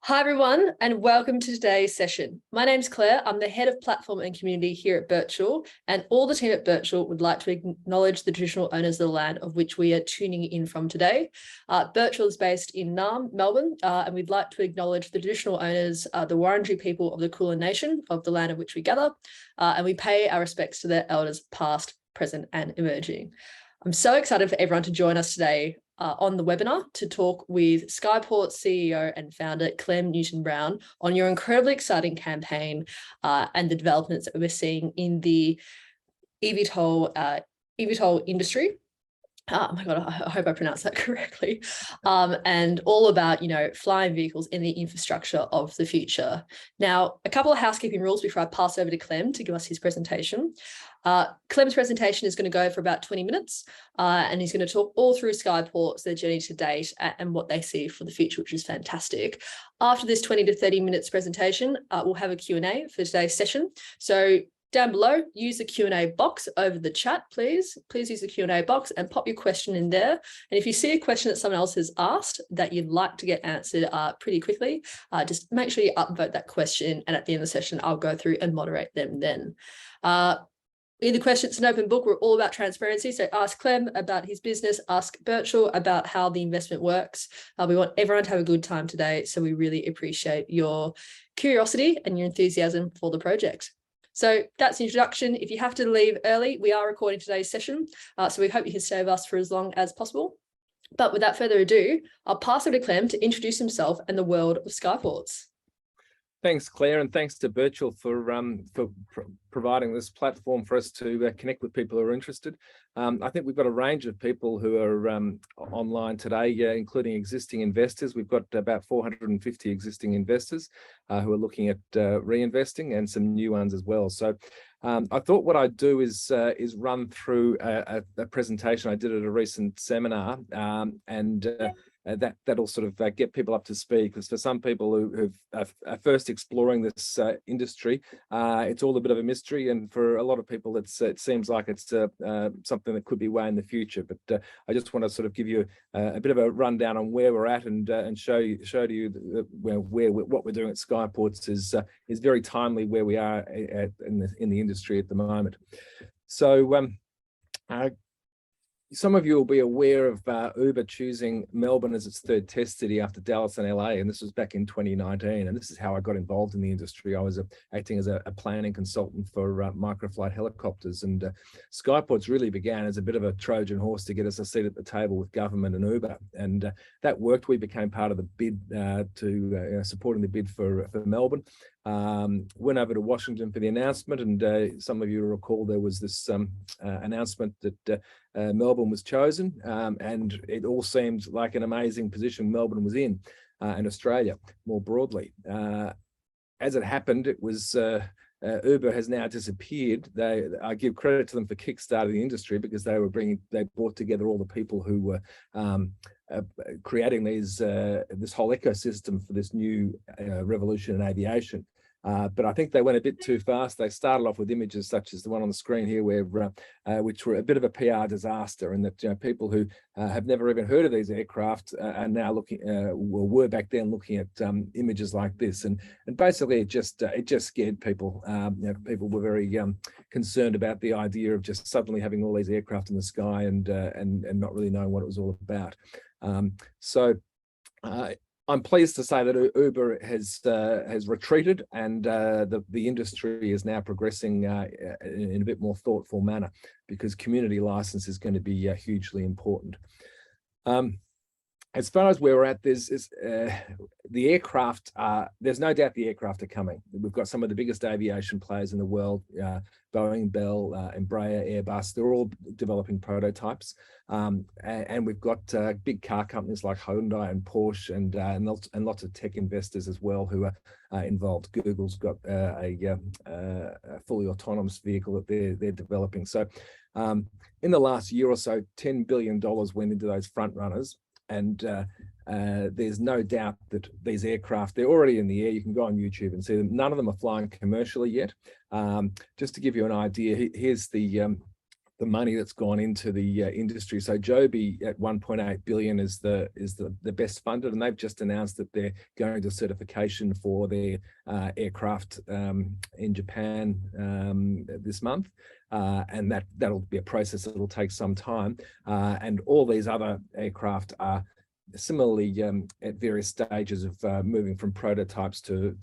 Hi everyone, and welcome to today's session. My name's Claire. I'm the head of platform and community here at Birchal, and all the team at Birchal would like to acknowledge the traditional owners of the land of which we are tuning in from today. Birchal is based in Naarm, Melbourne, and we'd like to acknowledge the traditional owners, the Wurundjeri people of the Kulin nation of the land of which we gather, and we pay our respects to their elders past, present, and emerging. I'm so excited for everyone to join us today on the webinar to talk with Skyportz CEO and founder Clem Newton-Brown on your incredibly exciting campaign and the developments that we're seeing in the eVTOL industry. Oh my God, I hope I pronounced that correctly. And all about, flying vehicles in the infrastructure of the future. Now, a couple of housekeeping rules before I pass over to Clem to give us his presentation. Clem's presentation is going to go for about 20 minutes, and he's going to talk all through Skyportz, their journey to date, and what they see for the future, which is fantastic. After this 20 to 30 minutes presentation, we'll have a Q&A for today's session. So down below, use the Q&A box over the chat, please. Please use the Q&A box and pop your question in there. And if you see a question that someone else has asked that you'd like to get answered pretty quickly, just make sure you upvote that question. And at the end of the session, I'll go through and moderate them then. In the question, it's an open book. We're all about transparency. So ask Clem about his business, ask Birchal about how the investment works. We want everyone to have a good time today. So we really appreciate your curiosity and your enthusiasm for the project. So that's the introduction. If you have to leave early, we are recording today's session. So we hope you can stay with us for as long as possible. But without further ado, I'll pass over to Clem to introduce himself and the world of Skyportz. Thanks, Claire, and thanks to Birchal for providing this platform for us to connect with people who are interested. I think we've got a range of people who are online today, including existing investors. We've got about 450 existing investors who are looking at reinvesting, and some new ones as well. So I thought what I'd do is run through a presentation I did at a recent seminar, that'll sort of get people up to speed, because for some people who are first exploring this industry, it's all a bit of a mystery, and for a lot of people it seems like it's something that could be way in the future. But I just want to sort of give you a bit of a rundown on where we're at, and show to you what we're doing at Skyportz is very timely where we are in the industry at the moment. So some of you will be aware of Uber choosing Melbourne as its third test city after Dallas and LA, and this was back in 2019. And this is how I got involved in the industry. I was acting as a planning consultant for microflight helicopters, and Skyportz really began as a bit of a Trojan horse to get us a seat at the table with government and Uber, and that worked. We became part of the bid supporting the bid for Melbourne. Went over to Washington for the announcement, and some of you will recall there was this announcement that Melbourne was chosen, and it all seemed like an amazing position Melbourne was in Australia more broadly. As it happened, it was Uber has now disappeared. I give credit to them for kickstarting the industry, because they brought together all the people who were creating this whole ecosystem for this new revolution in aviation. But I think they went a bit too fast. They started off with images such as the one on the screen here, which were a bit of a PR disaster, and that people who have never even heard of these aircraft are now looking, were back then looking at images like this, and basically it just scared people. People were very concerned about the idea of just suddenly having all these aircraft in the sky and not really knowing what it was all about. I'm pleased to say that Uber has retreated, and the industry is now progressing in a bit more thoughtful manner, because community license is going to be hugely important. As far as where we're at, there's the aircraft. There's no doubt the aircraft are coming. We've got some of the biggest aviation players in the world: Boeing, Bell, Embraer, Airbus. They're all developing prototypes, and we've got big car companies like Hyundai and Porsche, and lots of tech investors as well who are involved. Google's got a fully autonomous vehicle that they're developing. So, in the last year or so, $10 billion went into those front runners. And there's no doubt that these aircraft, they're already in the air. You can go on YouTube and see them. None of them are flying commercially yet. Just to give you an idea, here's the money that's gone into the industry. So Joby at 1.8 billion is the best funded, and they've just announced that they're going to certification for their aircraft in Japan this month, and that'll be a process that'll take some time. And all these other aircraft are similarly at various stages of moving from prototypes to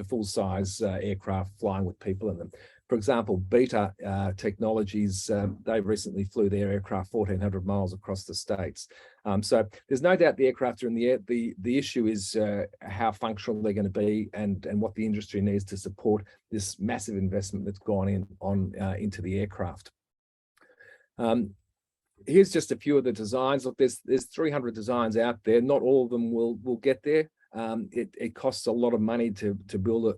full-size aircraft flying with people in them. For example, Beta Technologies, they recently flew their aircraft 1,400 miles across the States. So there's no doubt the aircraft are in the air. The issue is how functional they're going to be, and what the industry needs to support this massive investment that's gone into the aircraft. Here's just a few of the designs. Look, there's 300 designs out there. Not all of them will get there. It costs a lot of money to build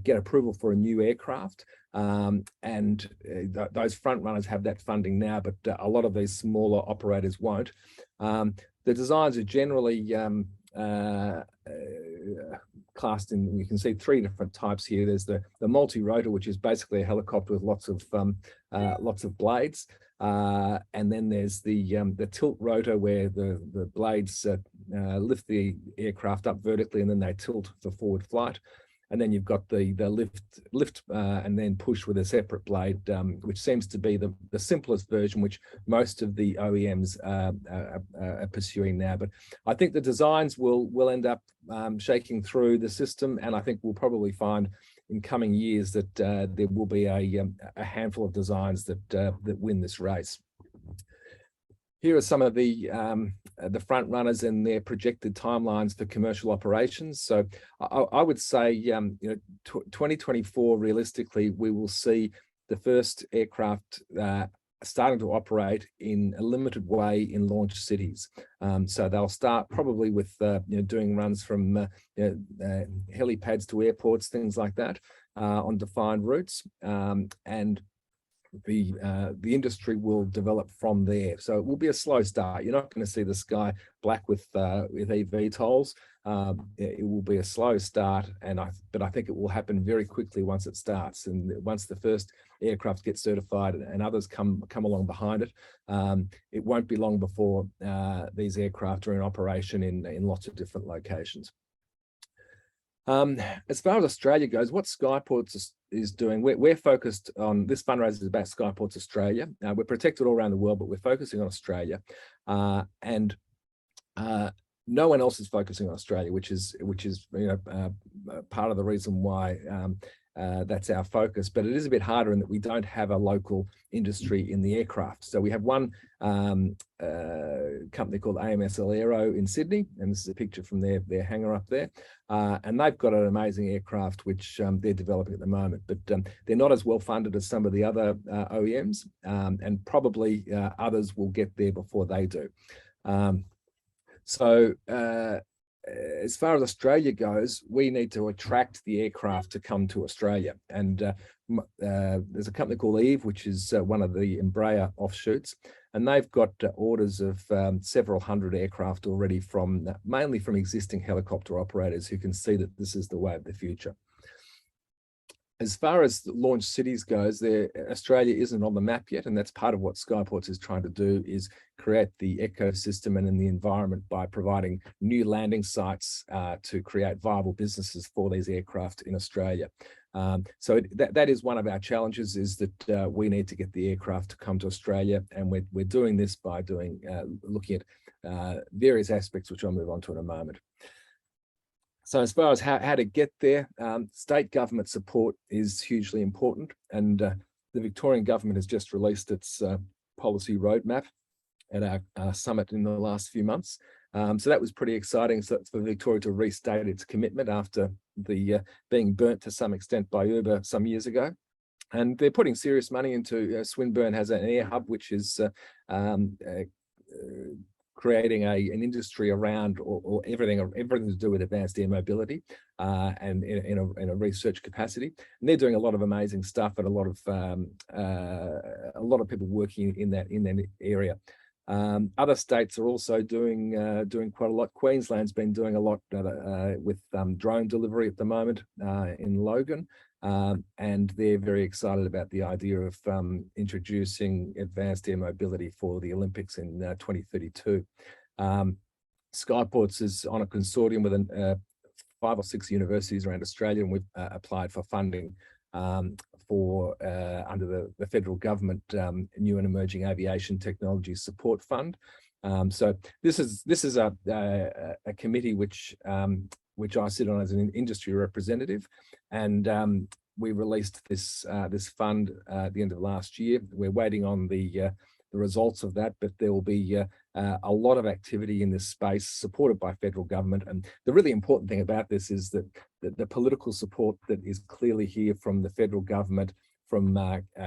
get approval for a new aircraft, and those front runners have that funding now, but a lot of these smaller operators won't. The designs are generally classed in, you can see 3 different types here. There's the multi-rotor, which is basically a helicopter with lots of blades, and then there's the tilt rotor, where the blades lift the aircraft up vertically and then they tilt for forward flight. And then you've got the lift and then push with a separate blade, which seems to be the simplest version, which most of the OEMs are pursuing now. But I think the designs will end up shaking through the system, and I think we'll probably find in coming years that there will be a handful of designs that win this race. Here are some of the front runners and their projected timelines for commercial operations. So I would say, 2024, realistically, we will see the first aircraft starting to operate in a limited way in launch cities. So they'll start probably with doing runs from helipads to airports, things like that, on defined routes, and the industry will develop from there. So it will be a slow start. You're not going to see the sky black with eVTOLs. It will be a slow start, but I think it will happen very quickly once it starts. And once the first aircraft get certified and others come along behind it, it won't be long before these aircraft are in operation in lots of different locations. As far as Australia goes, what Skyportz is doing, we're focused on, this fundraiser is about Skyportz Australia. We're protected all around the world, but we're focusing on Australia, and no one else is focusing on Australia, which is part of the reason why that's our focus. But it is a bit harder in that we don't have a local industry in the aircraft. So we have one company called AMSL Aero in Sydney, and this is a picture from their hangar up there. And they've got an amazing aircraft which they're developing at the moment, but they're not as well funded as some of the other OEMs, and probably others will get there before they do. So as far as Australia goes, we need to attract the aircraft to come to Australia. And there's a company called Eve, which is one of the Embraer offshoots, and they've got orders of several hundred aircraft already mainly from existing helicopter operators who can see that this is the way of the future. As far as launch cities goes, Australia isn't on the map yet, and that's part of what Skyportz is trying to do, is create the ecosystem and in the environment by providing new landing sites to create viable businesses for these aircraft in Australia. So that is one of our challenges, is that we need to get the aircraft to come to Australia, and we're doing this by looking at various aspects, which I'll move on to in a moment. So as far as how to get there, state government support is hugely important, and the Victorian government has just released its policy roadmap at our summit in the last few months. So that was pretty exciting. So for Victoria to restate its commitment after being burnt to some extent by Uber some years ago. And they're putting serious money into, Swinburne has an air hub, which is creating an industry around or everything to do with advanced air mobility, and in a research capacity. And they're doing a lot of amazing stuff, and a lot of people working in that area. Other states are also doing quite a lot. Queensland's been doing a lot with drone delivery at the moment in Logan. and they're very excited about the idea of introducing advanced air mobility for the Olympics in 2032. Skyportz is on a consortium with 5 or 6 universities around Australia, and we've applied for funding for under the federal government New and Emerging Aviation Technology Support Fund. So this is a committee which I sit on as an industry representative, and we released this fund at the end of last year. We're waiting on the results of that, but there will be a lot of activity in this space supported by federal government. And the really important thing about this is that the political support that is clearly here from the federal government, from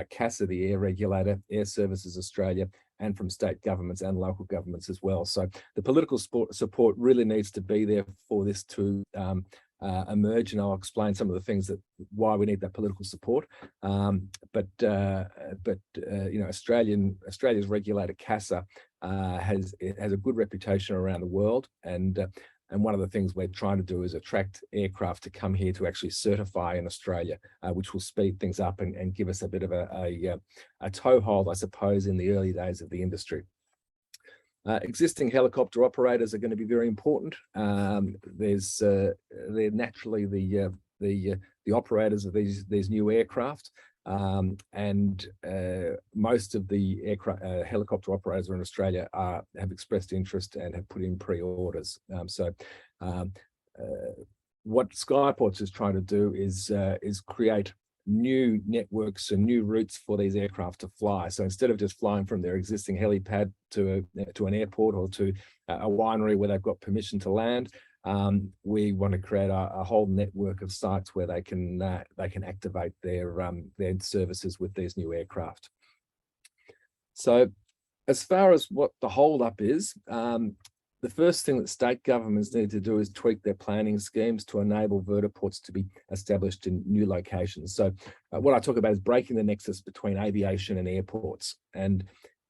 CASA, the air regulator, Air Services Australia, and from state governments and local governments as well. So the political support really needs to be there for this to emerge, and I'll explain some of the things why we need that political support. But you know, Australia's regulator CASA has a good reputation around the world, and one of the things we're trying to do is attract aircraft to come here to actually certify in Australia, which will speed things up and give us a bit of a toehold, I suppose, in the early days of the industry. Existing helicopter operators are going to be very important. They're naturally the operators of these new aircraft, and most of the helicopter operators in Australia have expressed interest and have put in pre-orders. What Skyportz is trying to do is create new networks and new routes for these aircraft to fly. So instead of just flying from their existing helipad to an airport or to a winery where they've got permission to land, we want to create a whole network of sites where they can activate their services with these new aircraft. So as far as what the hold-up is, the first thing that state governments need to do is tweak their planning schemes to enable vertiports to be established in new locations. So what I talk about is breaking the nexus between aviation and airports. And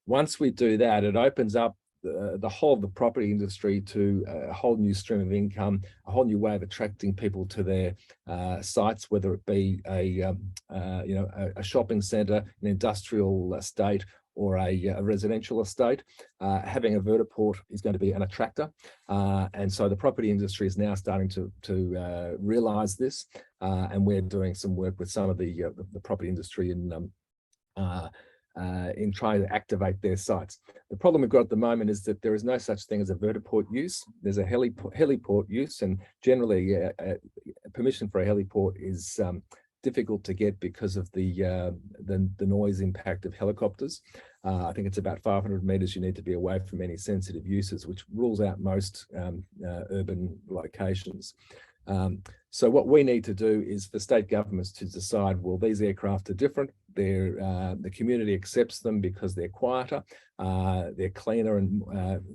once we do that, it opens up the whole of the property industry to a whole new stream of income, a whole new way of attracting people to their sites, whether it be a shopping centre, an industrial estate, or a residential estate. Having a vertiport is going to be an attractor, and so the property industry is now starting to realise this, and we're doing some work with some of the property industry in trying to activate their sites. The problem we've got at the moment is that there is no such thing as a vertiport use. There's a heliport use, and generally permission for a heliport is difficult to get because of the noise impact of helicopters. I think it's about 500 meters you need to be away from any sensitive uses, which rules out most urban locations. So what we need to do is for state governments to decide, well, these aircraft are different. The community accepts them because they're quieter, they're cleaner, and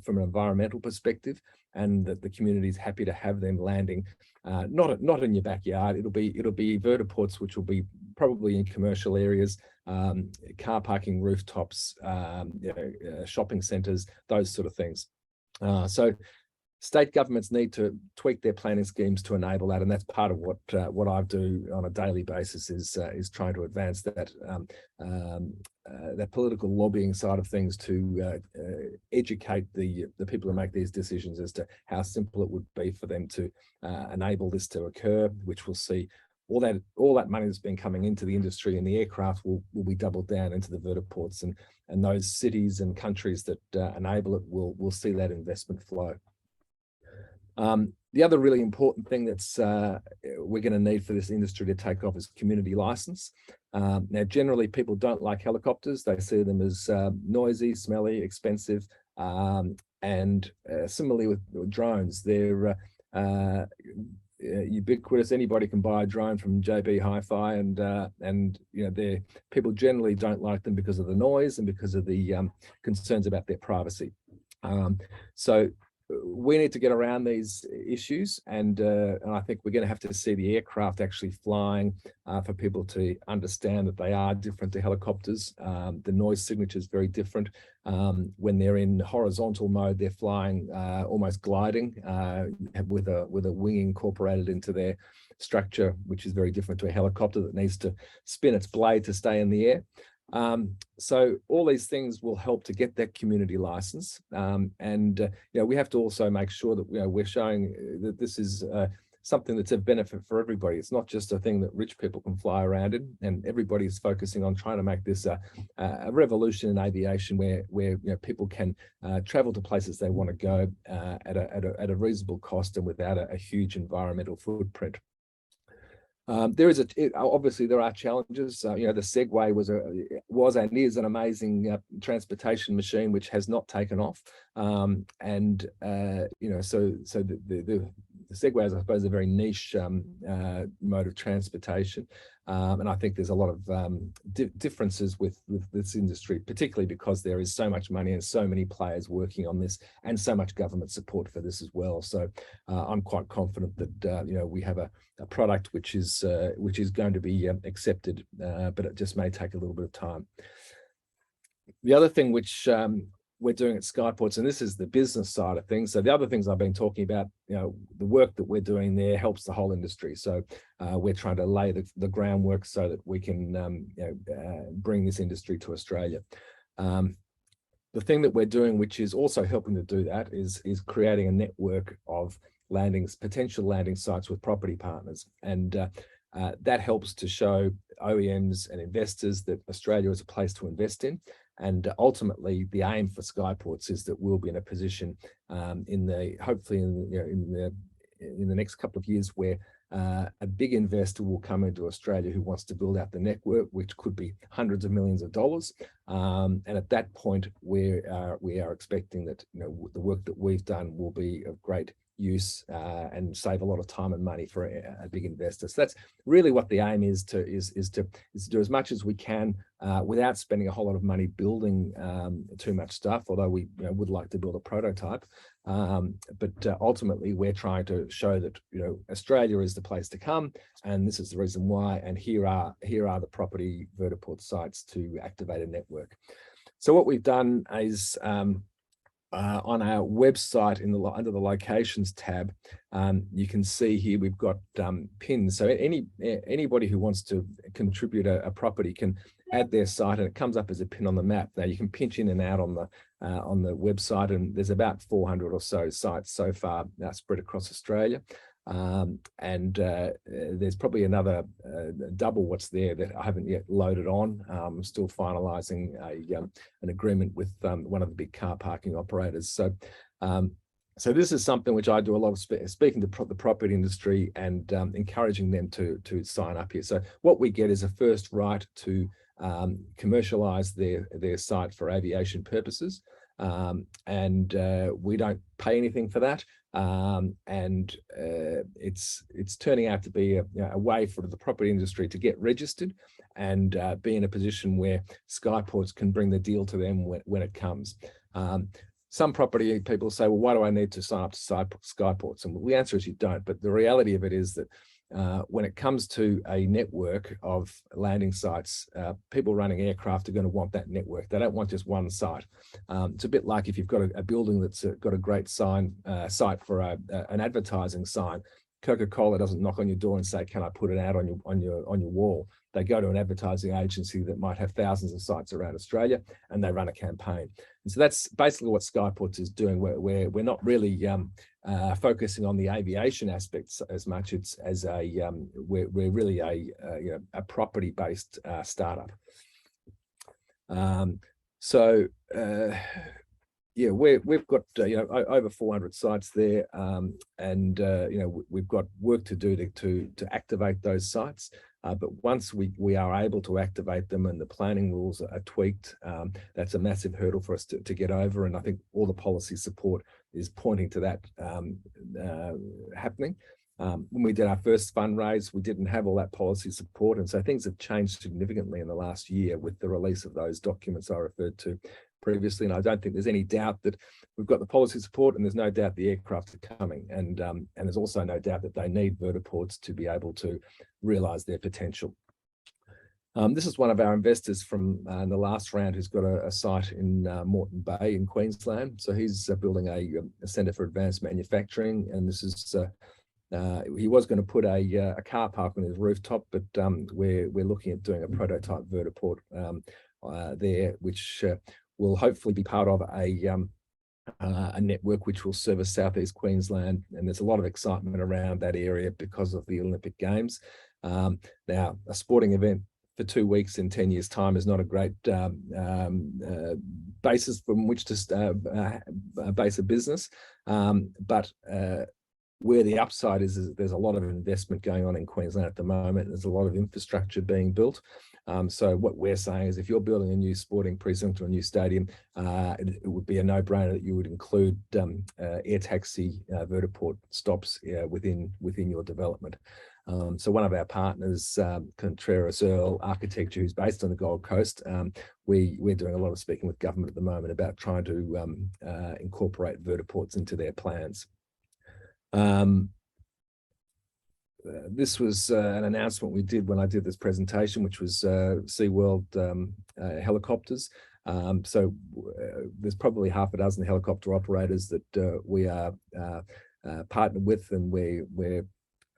from an environmental perspective, and that the community is happy to have them landing, not in your backyard. It'll be vertiports, which will be probably in commercial areas, car parking rooftops, shopping centres, those sort of things. So state governments need to tweak their planning schemes to enable that, and that's part of what I do on a daily basis is trying to advance that political lobbying side of things to educate the people who make these decisions as to how simple it would be for them to enable this to occur, which will see all that money that's been coming into the industry and the aircraft will be doubled down into the vertiports, and those cities and countries that enable it will see that investment flow. The other really important thing that's we're going to need for this industry to take off is community license. Now, generally, people don't like helicopters. They see them as noisy, smelly, expensive, and similarly with drones. They're ubiquitous. Anybody can buy a drone from JB Hi-Fi, and people generally don't like them because of the noise and because of the concerns about their privacy. So we need to get around these issues, and I think we're going to have to see the aircraft actually flying for people to understand that they are different to helicopters. The noise signature is very different. When they're in horizontal mode, they're flying almost gliding with a wing incorporated into their structure, which is very different to a helicopter that needs to spin its blade to stay in the air. So all these things will help to get that community license, and we have to also make sure that we're showing that this is something that's a benefit for everybody. It's not just a thing that rich people can fly around in, and everybody's focusing on trying to make this a revolution in aviation, where people can travel to places they want to go at a reasonable cost and without a huge environmental footprint. Obviously there are challenges. The Segway was and is an amazing transportation machine which has not taken off, so the Segway is, I suppose, a very niche mode of transportation, and I think there's a lot of differences with this industry, particularly because there is so much money and so many players working on this, and so much government support for this as well. So I'm quite confident that we have a product which is going to be accepted, but it just may take a little bit of time. The other thing which we're doing at Skyportz, and this is the business side of things. So the other things I've been talking about, the work that we're doing there helps the whole industry. So we're trying to lay the groundwork so that we can bring this industry to Australia. The thing that we're doing, which is also helping to do that, is creating a network of potential landing sites with property partners, and that helps to show OEMs and investors that Australia is a place to invest in. And ultimately, the aim for Skyportz is that we'll be in a position hopefully in the next couple of years where a big investor will come into Australia who wants to build out the network, which could be hundreds of millions of dollars. And at that point, we are expecting that the work that we've done will be of great use and save a lot of time and money for a big investor. So that's really what the aim is to do as much as we can without spending a whole lot of money building too much stuff, although we would like to build a prototype. But ultimately, we're trying to show that Australia is the place to come, and this is the reason why. And here are the property vertiport sites to activate a network. So what we've done is on our website under the locations tab, you can see here we've got pins. So anybody who wants to contribute a property can add their site, and it comes up as a pin on the map. Now you can pinch in and out on the website, and there's about 400 or so sites so far now spread across Australia. There's probably another double what's there that I haven't yet loaded on. I'm still finalising an agreement with one of the big car parking operators. So this is something which I do a lot of speaking to the property industry and encouraging them to sign up here. So what we get is a first right to commercialise their site for aviation purposes, and we don't pay anything for that. It's turning out to be a way for the property industry to get registered and be in a position where Skyportz can bring the deal to them when it comes. Some property people say, well, why do I need to sign up to Skyportz? And the answer is you don't. But the reality of it is that when it comes to a network of landing sites, people running aircraft are going to want that network. They don't want just one site. It's a bit like if you've got a building that's got a great site for an advertising sign. Coca-Cola doesn't knock on your door and say, "Can I put it out on your wall?" They go to an advertising agency that might have thousands of sites around Australia, and they run a campaign. And so that's basically what Skyportz is doing. We're not really focusing on the aviation aspects as much. We're really a property-based startup. We've got over 400 sites there, and we've got work to do to activate those sites. But once we are able to activate them and the planning rules are tweaked, that's a massive hurdle for us to get over. And I think all the policy support is pointing to that happening. When we did our first fundraise, we didn't have all that policy support. And so things have changed significantly in the last year with the release of those documents I referred to previously, and I don't think there's any doubt that we've got the policy support, and there's no doubt the aircraft are coming, and there's also no doubt that they need vertiports to be able to realise their potential. This is one of our investors from the last round who's got a site in Moreton Bay in Queensland. So he's building a centre for advanced manufacturing, and this is he was going to put a car park on his rooftop, but we're looking at doing a prototype vertiport there, which will hopefully be part of a network which will service southeast Queensland, and there's a lot of excitement around that area because of the Olympic Games. Now, a sporting event for 2 weeks in 10 years' time is not a great basis from which to base a business, but where the upside is there's a lot of investment going on in Queensland at the moment. There's a lot of infrastructure being built. So what we're saying is if you're building a new sporting precinct or a new stadium, it would be a no-brainer that you would include air taxi vertiport stops within your development. So one of our partners, Torres Architecture, who's based on the Gold Coast, we're doing a lot of speaking with government at the moment about trying to incorporate vertiports into their plans. This was an announcement we did when I did this presentation, which was SeaWorld helicopters. So there's probably half a dozen helicopter operators that we are partnered with, and we're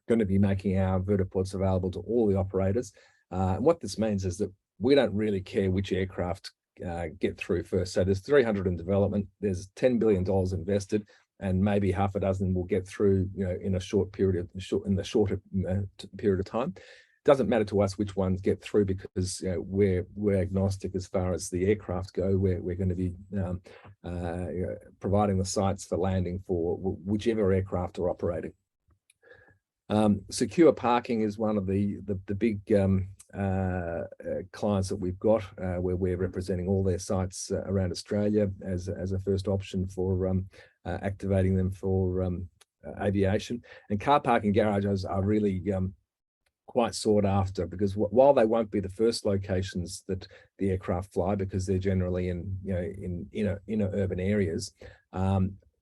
going to be making our vertiports available to all the operators. And what this means is that we don't really care which aircraft get through first. So there's 300 in development, there's $10 billion invested, and maybe half a dozen will get through, in a shorter period of time. Doesn't matter to us which ones get through, because we're agnostic as far as the aircraft go. We're going to be providing the sites for landing for whichever aircraft are operating. Secure parking is one of the big clients that we've got, where we're representing all their sites around Australia as a first option for activating them for aviation. And car parking garages are really quite sought after, because while they won't be the first locations that the aircraft fly, because they're generally in inner urban areas,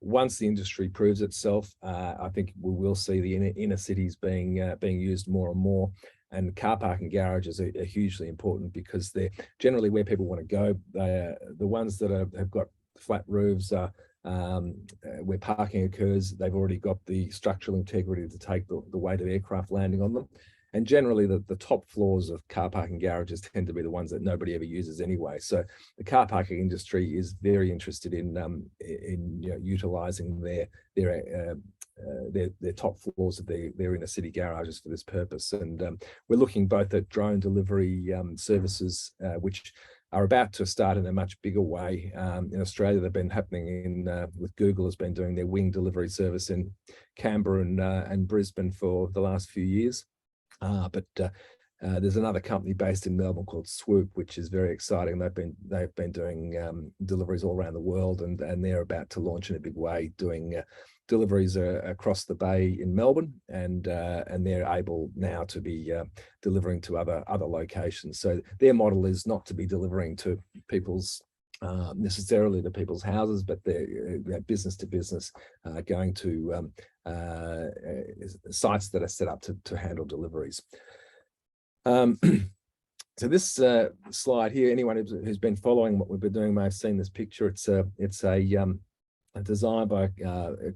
once the industry proves itself, I think we will see the inner cities being used more and more. And car parking garages are hugely important, because they're generally where people want to go. They're the ones that have got flat roofs, where parking occurs. They've already got the structural integrity to take the weight of aircraft landing on them. And generally, the top floors of car parking garages tend to be the ones that nobody ever uses anyway. So the car parking industry is very interested in utilising their top floors of their inner city garages for this purpose. And we're looking both at drone delivery services, which are about to start in a much bigger way. In Australia, they've been happening with Google has been doing their wing delivery service in Canberra and Brisbane for the last few years. But there's another company based in Melbourne called Swoop, which is very exciting. They've been doing deliveries all around the world, and they're about to launch in a big way, doing deliveries across the bay in Melbourne, and they're able now to be delivering to other locations. So their model is not to be delivering to people's necessarily to people's houses, but they're business to business, going to sites that are set up to handle deliveries. So this slide here, anyone who's been following what we've been doing may have seen this picture. It's a design by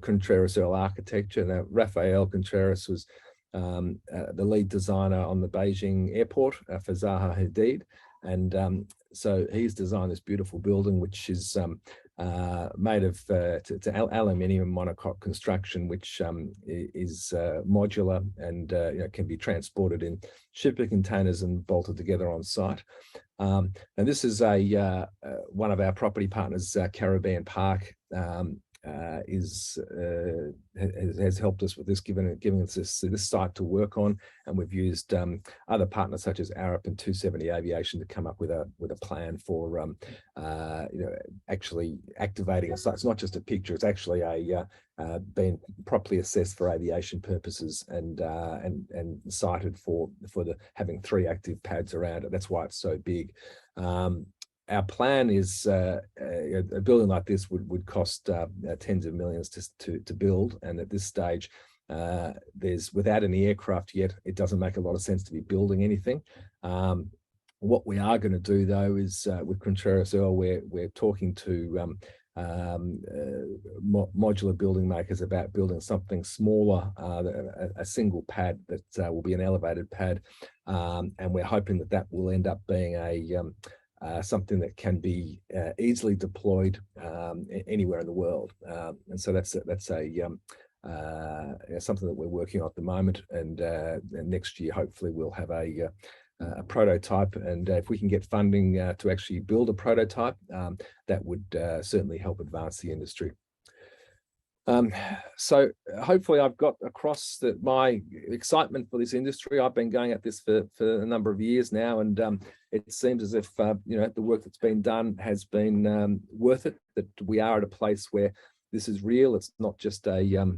Contreras Architecture. Now, Rafael Contreras was the lead designer on the Beijing airport for Zaha Hadid, and so he's designed this beautiful building, which is made of aluminium monocoque construction, which is modular and can be transported in shipping containers and bolted together on site. And this is one of our property partners, Caribbean Park, has helped us with this, giving us this site to work on, and we've used other partners such as Arup and 270 Aviation to come up with a plan for actually activating a site. It's not just a picture; it's actually been properly assessed for aviation purposes and cited for having 3 active pads around it. That's why it's so big. our plan is a building like this would cost tens of millions to build, and at this stage, there's without any aircraft yet, it doesn't make a lot of sense to be building anything. What we are going to do though is with Torres, we're talking to modular building makers about building something smaller, a single pad that will be an elevated pad, and we're hoping that will end up being something that can be easily deployed anywhere in the world, and so that's something that we're working on at the moment, and next year hopefully we'll have a prototype, and if we can get funding to actually build a prototype, that would certainly help advance the industry. So hopefully I've got across that my excitement for this industry. I've been going at this for a number of years now, and it seems as if the work that's been done has been worth it, that we are at a place where this is real. It's not just a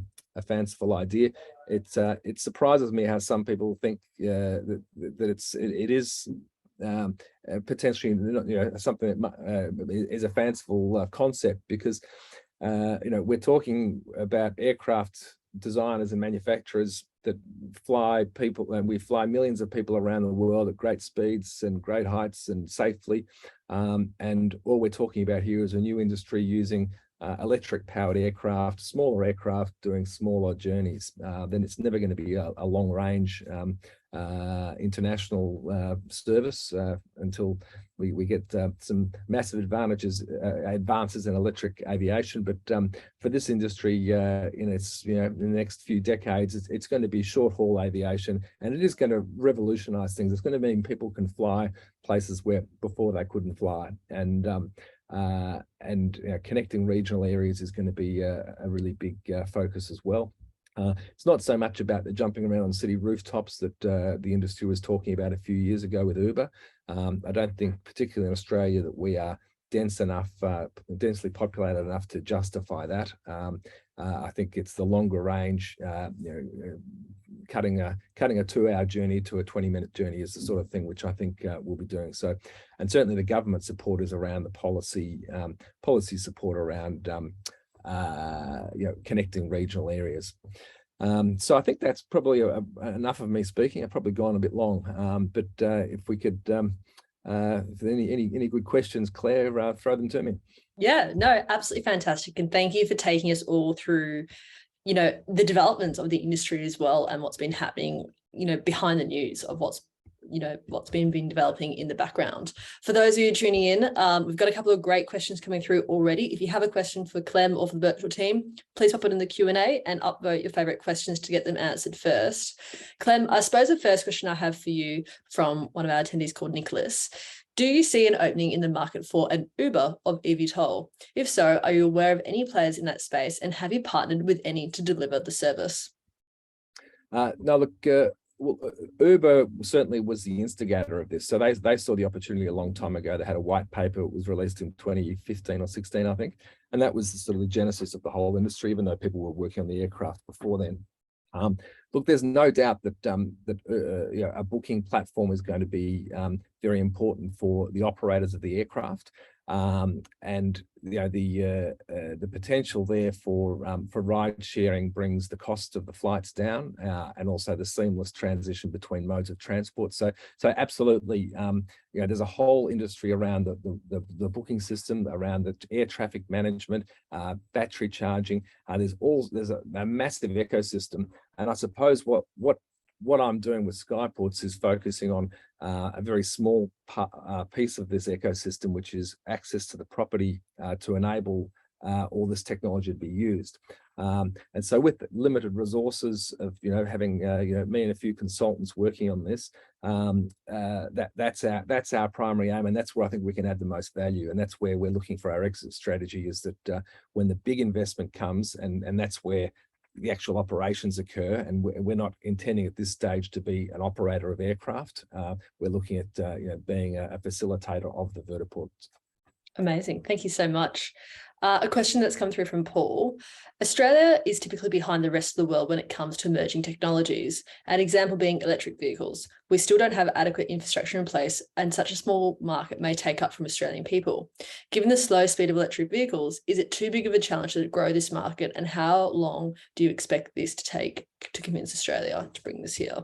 fanciful idea. It surprises me how some people think that it is potentially something that is a fanciful concept, because we're talking about aircraft designers and manufacturers that fly people, and we fly millions of people around the world at great speeds and great heights and safely, and all we're talking about here is a new industry using electric powered aircraft, smaller aircraft doing smaller journeys. Then it's never going to be a long range international service until we get some massive advances in electric aviation. But for this industry, in the next few decades, it's going to be short haul aviation, and it is going to revolutionize things. It's going to mean people can fly places where before they couldn't fly, and connecting regional areas is going to be a really big focus as well. It's not so much about the jumping around on city rooftops that the industry was talking about a few years ago with Uber. I don't think, particularly in Australia, that we are densely populated enough to justify that. I think it's the longer range, cutting a 2-hour journey to a 20-minute journey is the sort of thing which I think we'll be doing. So, and certainly the government support is around the policy support around connecting regional areas. So I think that's probably enough of me speaking. I've probably gone a bit long, but if we could, if there any good questions, Claire, throw them to me. Yeah, no, absolutely fantastic. And thank you for taking us all through, the developments of the industry as well, and what's been happening, behind the news of what's been developing in the background. For those of you tuning in, we've got a couple of great questions coming through already. If you have a question for Clem or for the Birchal team, please pop it in the Q&A and upvote your favorite questions to get them answered first. Clem, I suppose the first question I have for you from one of our attendees called Nicholas: do you see an opening in the market for an Uber of eVTOL? If so, are you aware of any players in that space, and have you partnered with any to deliver the service? No, look, well, Uber certainly was the instigator of this. So they saw the opportunity a long time ago. They had a white paper. It was released in 2015 or 16, I think. And that was sort of the genesis of the whole industry, even though people were working on the aircraft before then. Look, there's no doubt that a booking platform is going to be very important for the operators of the aircraft, and the potential there for ride sharing brings the cost of the flights down, and also the seamless transition between modes of transport. So absolutely, there's a whole industry around the booking system, around the air traffic management, battery charging. There's a massive ecosystem, and I suppose what I'm doing with Skyportz is focusing on a very small piece of this ecosystem, which is access to the property to enable all this technology to be used. And so with limited resources of having me and a few consultants working on this, that's our primary aim, and that's where I think we can add the most value, and that's where we're looking for our exit strategy, is that when the big investment comes, and that's where the actual operations occur, and we're not intending at this stage to be an operator of aircraft. We're looking at being a facilitator of the vertiport. Amazing, thank you so much. A question that's come through from Paul. Australia is typically behind the rest of the world when it comes to emerging technologies, an example being electric vehicles. We still don't have adequate infrastructure in place, and such a small market may take up from Australian people. Given the slow speed of electric vehicles, is it too big of a challenge to grow this market, and how long do you expect this to take to convince Australia to bring this here?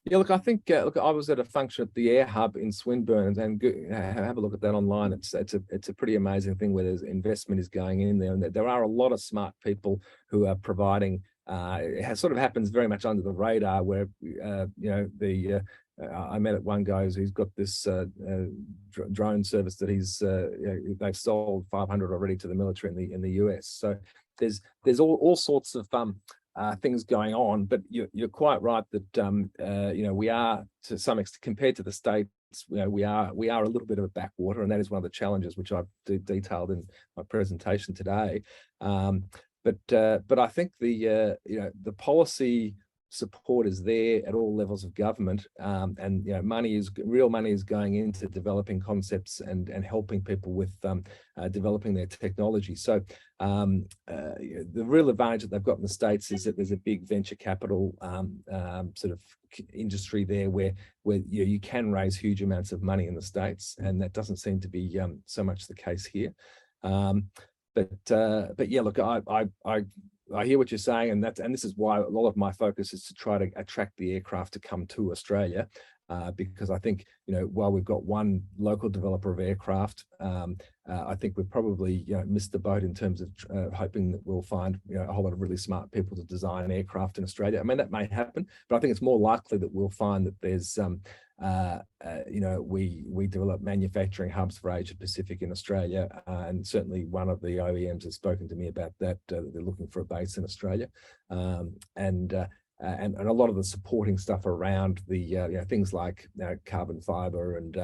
Yeah, look, I think look, I was at a function at the Air Hub in Swinburne, and have a look at that online. It's a pretty amazing thing where there's investment is going in there, and there are a lot of smart people who are providing. It sort of happens very much under the radar, where I met one guy who's got this drone service that they've sold 500 already to the military in the US. So there's all sorts of things going on, but you're quite right that we are, to some extent, compared to the States, we are a little bit of a backwater, and that is one of the challenges which I've detailed in my presentation today. But I think the policy support is there at all levels of government, and real money is going into developing concepts and helping people with developing their technology. So the real advantage that they've got in the States is that there's a big venture capital sort of industry there where you can raise huge amounts of money in the States, and that doesn't seem to be so much the case here. But yeah, look, I hear what you're saying, and this is why a lot of my focus is to try to attract the aircraft to come to Australia, because I think while we've got one local developer of aircraft, I think we've probably missed the boat in terms of hoping that we'll find a whole lot of really smart people to design aircraft in Australia. I mean, that may happen, but I think it's more likely that we'll find that there's we develop manufacturing hubs for Asia Pacific in Australia, and certainly one of the OEMs has spoken to me about that. They're looking for a base in Australia, and a lot of the supporting stuff around the things like carbon fiber and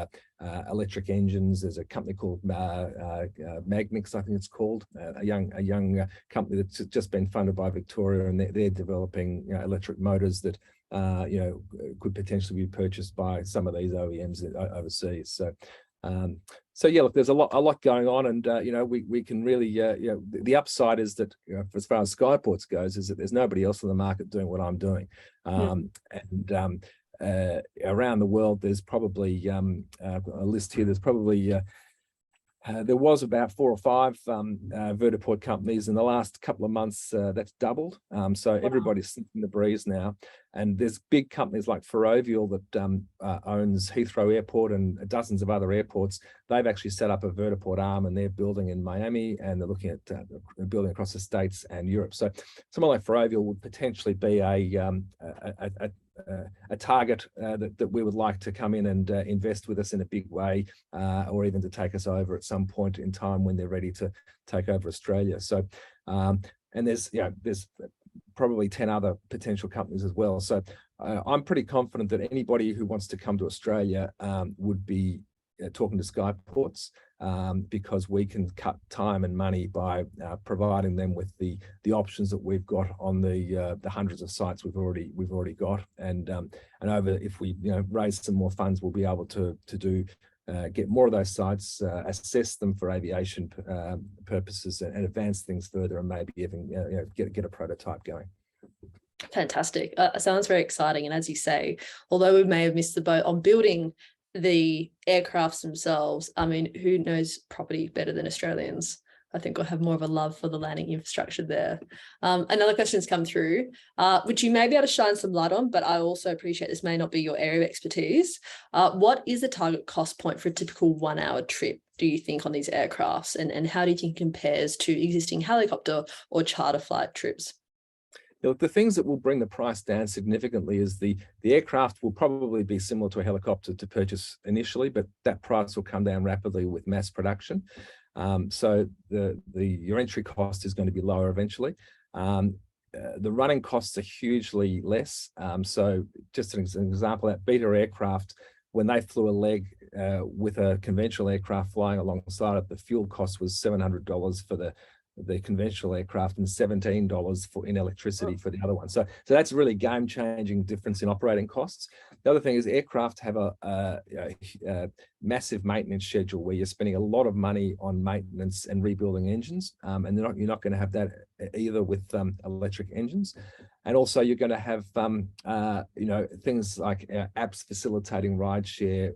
electric engines. There's a company called Magnix, I think it's called, a young company that's just been funded by Victoria, and they're developing electric motors that could potentially be purchased by some of these OEMs overseas. So yeah, look, there's a lot going on, and we can really the upside is that as far as Skyportz goes, is that there's nobody else in the market doing what I'm doing, and around the world there's probably a list here. There's probably there was about 4 or 5 vertiport companies in the last couple of months. That's doubled. So everybody's sniffing the breeze now. And there's big companies like Ferrovial that owns Heathrow Airport and dozens of other airports. They've actually set up a vertiport arm, and they're building in Miami, and they're looking at building across the States and Europe. So someone like Ferrovial would potentially be a target that we would like to come in and invest with us in a big way, or even to take us over at some point in time when they're ready to take over Australia. So and there's probably 10 other potential companies as well. So I'm pretty confident that anybody who wants to come to Australia would be talking to Skyportz, because we can cut time and money by providing them with the options that we've got on the hundreds of sites we've already got, and over, if we raise some more funds, we'll be able to get more of those sites, assess them for aviation purposes, and advance things further, and maybe even get a prototype going. Fantastic. Sounds very exciting. And as you say, although we may have missed the boat on building the aircrafts themselves, I mean, who knows property better than Australians? I think we'll have more of a love for the landing infrastructure there. Another question has come through, which you may be able to shine some light on, but I also appreciate this may not be your area of expertise. What is the target cost point for a typical 1-hour trip, do you think, on these aircrafts? And how do you think it compares to existing helicopter or charter flight trips? Look, the things that will bring the price down significantly is the aircraft will probably be similar to a helicopter to purchase initially, but that price will come down rapidly with mass production. So your entry cost is going to be lower eventually. The running costs are hugely less. So just an example, that Beta aircraft, when they flew a leg with a conventional aircraft flying alongside it, the fuel cost was $700 for the conventional aircraft and $17 in electricity for the other one. So that's a really game-changing difference in operating costs. The other thing is aircraft have massive maintenance schedule where you're spending a lot of money on maintenance and rebuilding engines, and you're not going to have that either with electric engines. And also you're going to have things like apps facilitating rideshare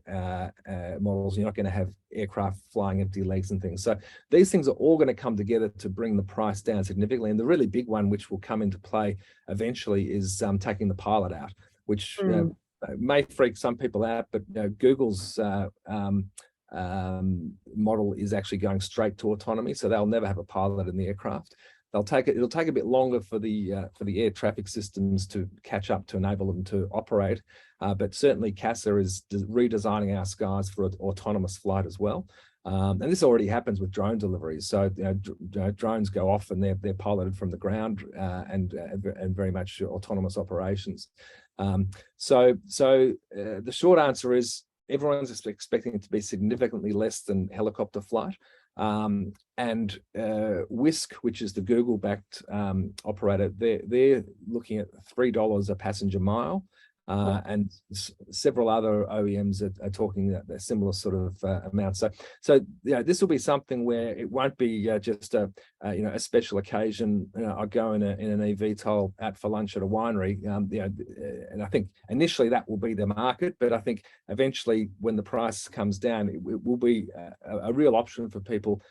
models. You're not going to have aircraft flying empty legs and things. So these things are all going to come together to bring the price down significantly. And the really big one, which will come into play eventually, is taking the pilot out, which may freak some people out, but Google's model is actually going straight to autonomy, so they'll never have a pilot in the aircraft. It'll take a bit longer for the air traffic systems to catch up to enable them to operate, but certainly CASA is redesigning our skies for autonomous flight as well. And this already happens with drone deliveries. So drones go off and they're piloted from the ground, and very much autonomous operations. So the short answer is everyone's expecting it to be significantly less than helicopter flight. And Whisk, which is the Google-backed operator, they're looking at $3 a passenger mile. And several other OEMs are talking a similar sort of amount. So this will be something where it won't be just a special occasion. I go in an eVTOL out for lunch at a winery. And I think initially that will be the market, but I think eventually when the price comes down, it will be a real option for people.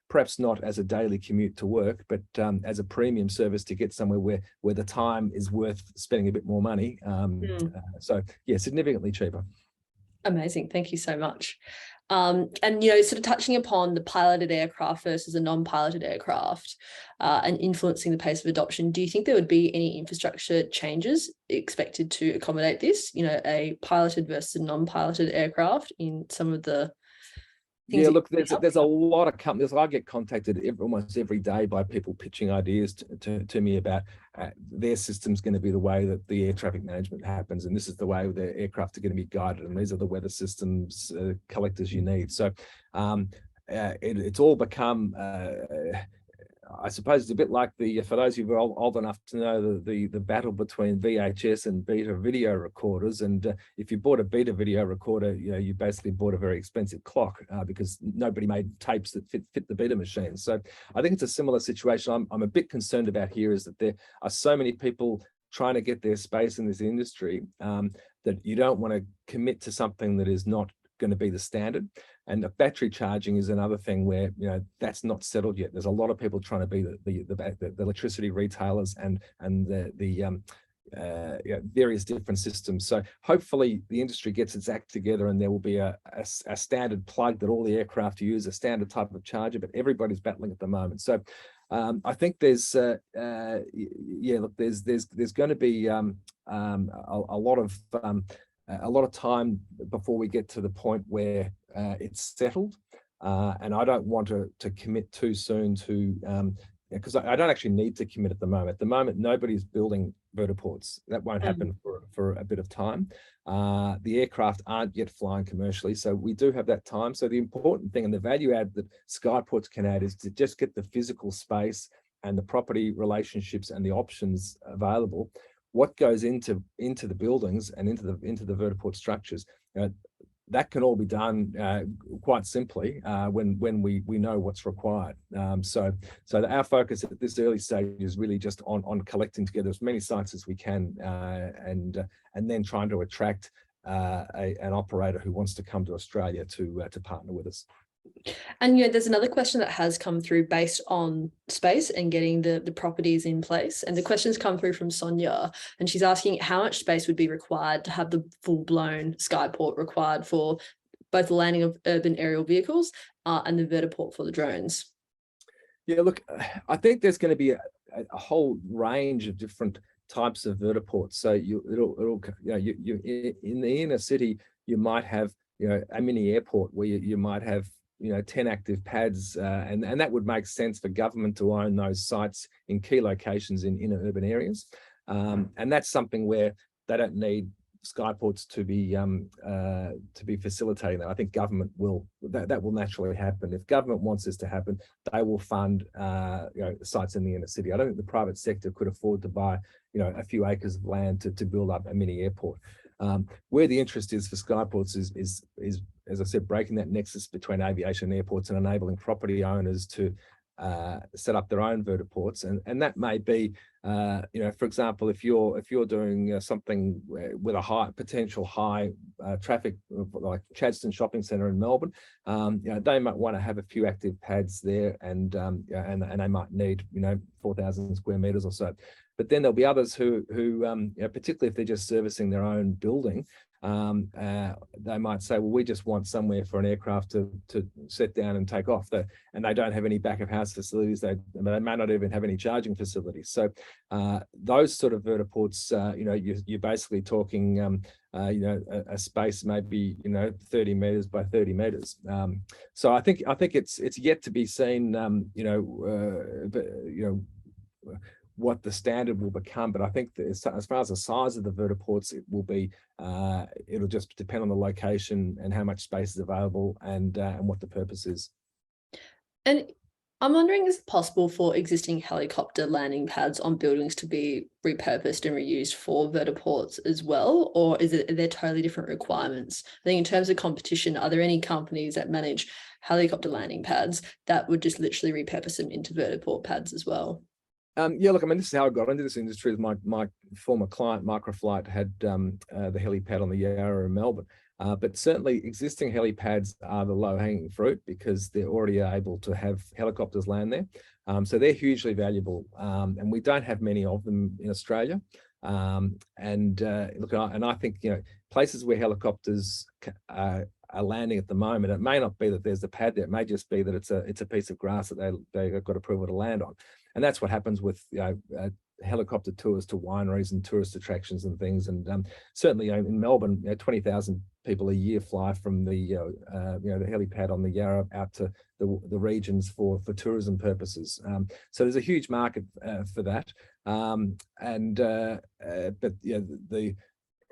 Perhaps not as a daily commute to work, but as a premium service to get somewhere where the time is worth spending a bit more money. So yeah, significantly cheaper. Amazing. Thank you so much. And, sort of touching upon the piloted aircraft versus a non-piloted aircraft and influencing the pace of adoption, do you think there would be any infrastructure changes expected to accommodate this, a piloted versus a non-piloted aircraft in some of the Yeah, look, there's a lot of companies. I get contacted almost every day by people pitching ideas to me about their system's going to be the way that the air traffic management happens, and this is the way the aircraft are going to be guided, and these are the weather systems collectors you need. So it's all become I suppose it's a bit like for those of you who are old enough to know the battle between VHS and beta video recorders. And if you bought a beta video recorder, you basically bought a very expensive clock because nobody made tapes that fit the beta machine. So I think it's a similar situation. I'm a bit concerned about here is that there are so many people trying to get their space in this industry that you don't want to commit to something that is not going to be the standard. And the battery charging is another thing where that's not settled yet. There's a lot of people trying to be the electricity retailers and the various different systems. So hopefully the industry gets its act together and there will be a standard plug that all the aircraft use, a standard type of charger, but everybody's battling at the moment. So I think there's there's going to be a lot of time before we get to the point where it's settled, and I don't want to commit too soon to because I don't actually need to commit at the moment. At the moment, nobody's building vertiports. That won't happen for a bit of time. The aircraft aren't yet flying commercially, so we do have that time. So the important thing and the value add that Skyportz can add is to just get the physical space and the property relationships and the options available. What goes into the buildings and into the vertiport structures, that can all be done quite simply when we know what's required. So our focus at this early stage is really just on collecting together as many sites as we can, and then trying to attract an operator who wants to come to Australia to partner with us. And there's another question that has come through based on space and getting the properties in place. And the questions come through from Sonia, and she's asking how much space would be required to have the full-blown skyport required for both the landing of urban aerial vehicles and the vertiport for the drones. Yeah, look, I think there's going to be a whole range of different types of vertiports. So it'll in the inner city, you might have a mini airport where you might have 10 active pads, and that would make sense for government to own those sites in key locations in inner urban areas, and that's something where they don't need Skyportz to be facilitating that. I think government that will naturally happen. If government wants this to happen, they will fund sites in the inner city. I don't think the private sector could afford to buy a few acres of land to build up a mini airport. Where the interest is for Skyportz is, as I said, breaking that nexus between aviation and airports and enabling property owners to set up their own vertiports, and that may be, for example, if you're doing something with a potential high traffic, like Chadstone Shopping Centre in Melbourne, they might want to have a few active pads there, and they might need 4,000 square meters or so. But then there'll be others who particularly if they're just servicing their own building, they might say, well, we just want somewhere for an aircraft to set down and take off, and they don't have any back of house facilities. They may not even have any charging facilities. So those sort of vertiports, you're basically talking a space maybe 30 meters by 30 meters. So I think it's yet to be seen what the standard will become, but I think that as far as the size of the vertiports, it will be it'll just depend on the location and how much space is available, and what the purpose is. And I'm wondering, is it possible for existing helicopter landing pads on buildings to be repurposed and reused for vertiports as well, or are there totally different requirements? I think in terms of competition, are there any companies that manage helicopter landing pads that would just literally repurpose them into vertiport pads as well? Look, I mean, this is how I got into this industry. My former client, Microflight, had the helipad on the Yarra in Melbourne. But certainly existing helipads are the low-hanging fruit because they're already able to have helicopters land there. So they're hugely valuable. And we don't have many of them in Australia. Look, I think, places where helicopters are landing at the moment, it may not be that there's a pad there. It may just be that it's a piece of grass that they've got approval to land on. And that's what happens with helicopter tours to wineries and tourist attractions and things. And certainly in Melbourne, 20,000 people a year fly from the the helipad on the Yarra out to the regions for tourism purposes. So there's a huge market for that.